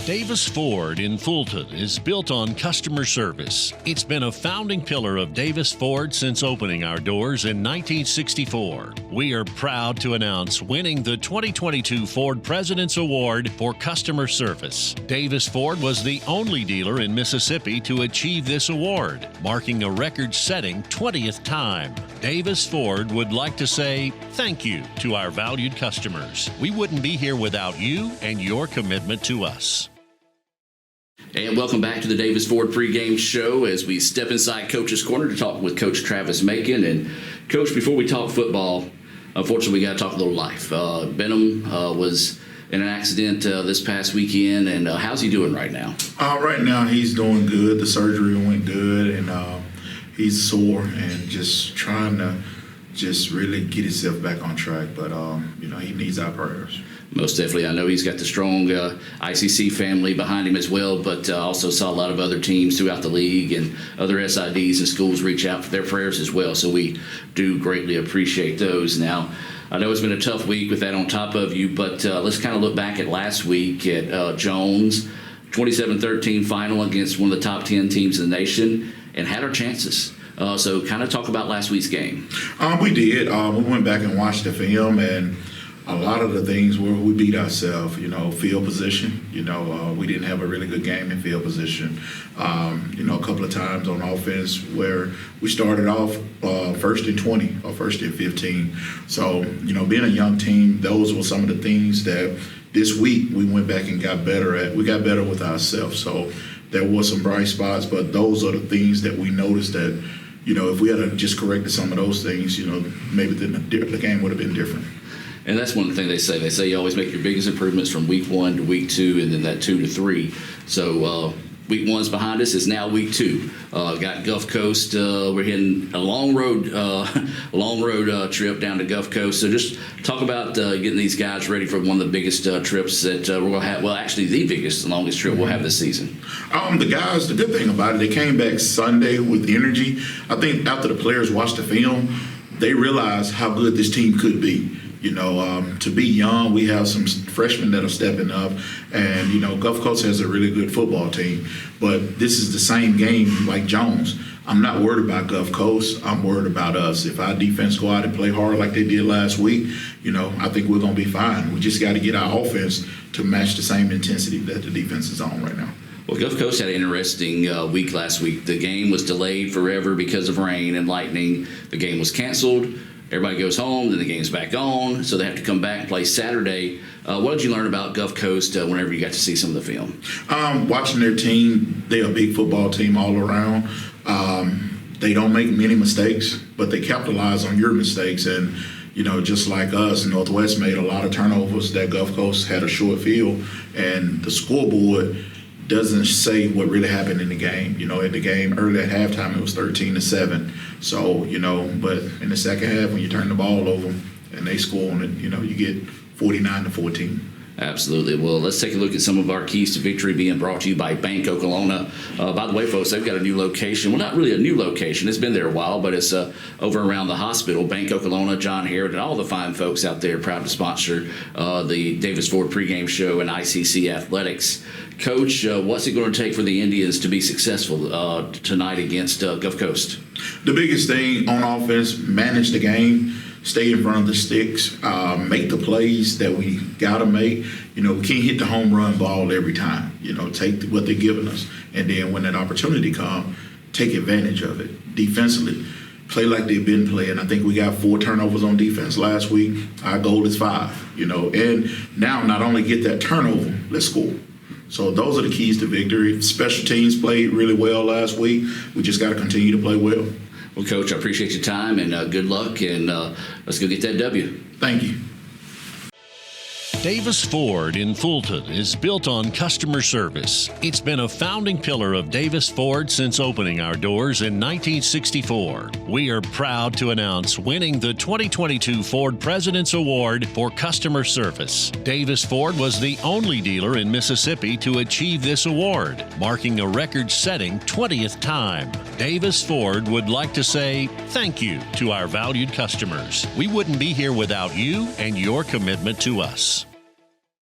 Davis Ford in Fulton is built on customer service. It's been a founding pillar of Davis Ford since opening our doors in 1964. We are proud to announce winning the 2022 Ford President's Award for customer service. Davis Ford was the only dealer in Mississippi to achieve this award, marking a record-setting 20th time. Davis Ford would like to say thank you to our valued customers. We wouldn't be here without you and your commitment to us. And welcome back to the Davis Ford pregame show as we step inside Coach's Corner to talk with Coach Travis Macon. And Coach, before we talk football, unfortunately we got to talk a little life. Benham was in an accident this past weekend, and how's he doing right now? Right now he's doing good. The surgery went good, and he's sore and just trying to just really get himself back on track. But, he needs our prayers. Most definitely. I know he's got the strong ICC family behind him as well, but also saw a lot of other teams throughout the league and other SIDs and schools reach out for their prayers as well. So we do greatly appreciate those. Now, I know it's been a tough week with that on top of you, but let's kind of look back at last week at Jones, 27-13 final against one of the top 10 teams in the nation, and had our chances. So kind of talk about last week's game. We did. We went back and watched the film, and a lot of the things where we beat ourselves, field position. We didn't have a really good game in field position. A couple of times on offense where we started off first and 20 or first and 15. So, being a young team, those were some of the things that this week we went back and got better at. We got better with ourselves. So there were some bright spots, but those are the things that we noticed that, if we had just corrected some of those things, maybe the game would have been different. And that's one of the things they say. They say you always make your biggest improvements from week 1 to week 2, and then that 2 to 3. So week 1's behind us. It's now week 2. Got Gulf Coast. We're hitting a long road trip down to Gulf Coast. So just talk about getting these guys ready for one of the biggest trips that we're going to have. Well, actually, the biggest, the longest trip we'll have this season. The guys, the good thing about it, they came back Sunday with energy. I think after the players watched the film, they realized how good this team could be. To be young, we have some freshmen that are stepping up, and, Gulf Coast has a really good football team. But this is the same game like Jones. I'm not worried about Gulf Coast. I'm worried about us. If our defense go out and play hard like they did last week, I think we're going to be fine. We just got to get our offense to match the same intensity that the defense is on right now. Well, Gulf Coast had an interesting week last week. The game was delayed forever because of rain and lightning. The game was canceled. Everybody goes home, then the game's back on, so they have to come back and play Saturday. What did you learn about Gulf Coast whenever you got to see some of the film? Watching their team, they're a big football team all around. They don't make many mistakes, but they capitalize on your mistakes. And, just like us, Northwest made a lot of turnovers that Gulf Coast had a short field, and the scoreboard doesn't say what really happened in the game. At the game early at halftime, it was 13-7. So, but in the second half, when you turn the ball over and they score on it, you get 49-14. Absolutely. Well, let's take a look at some of our keys to victory being brought to you by Bank Oklahoma. By the way, folks, they've got a new location. Well, not really a new location. It's been there a while, but it's over around the hospital. Bank Oklahoma, John Harrod, and all the fine folks out there proud to sponsor the Davis Ford pregame show and ICC Athletics. Coach, what's it going to take for the Indians to be successful tonight against Gulf Coast? The biggest thing on offense, manage the game. Stay in front of the sticks, make the plays that we got to make. We can't hit the home run ball every time. Take what they're giving us. And then when that opportunity comes, take advantage of it. Defensively, play like they've been playing. I think we got 4 turnovers on defense last week. Our goal is 5, And now not only get that turnover, let's score. So those are the keys to victory. Special teams played really well last week. We just got to continue to play well. Well, Coach, I appreciate your time and good luck, and let's go get that W. Thank you. Davis Ford in Fulton is built on customer service. It's been a founding pillar of Davis Ford since opening our doors in 1964. We are proud to announce winning the 2022 Ford President's Award for customer service. Davis Ford was the only dealer in Mississippi to achieve this award, marking a record-setting 20th time. Davis Ford would like to say thank you to our valued customers. We wouldn't be here without you and your commitment to us.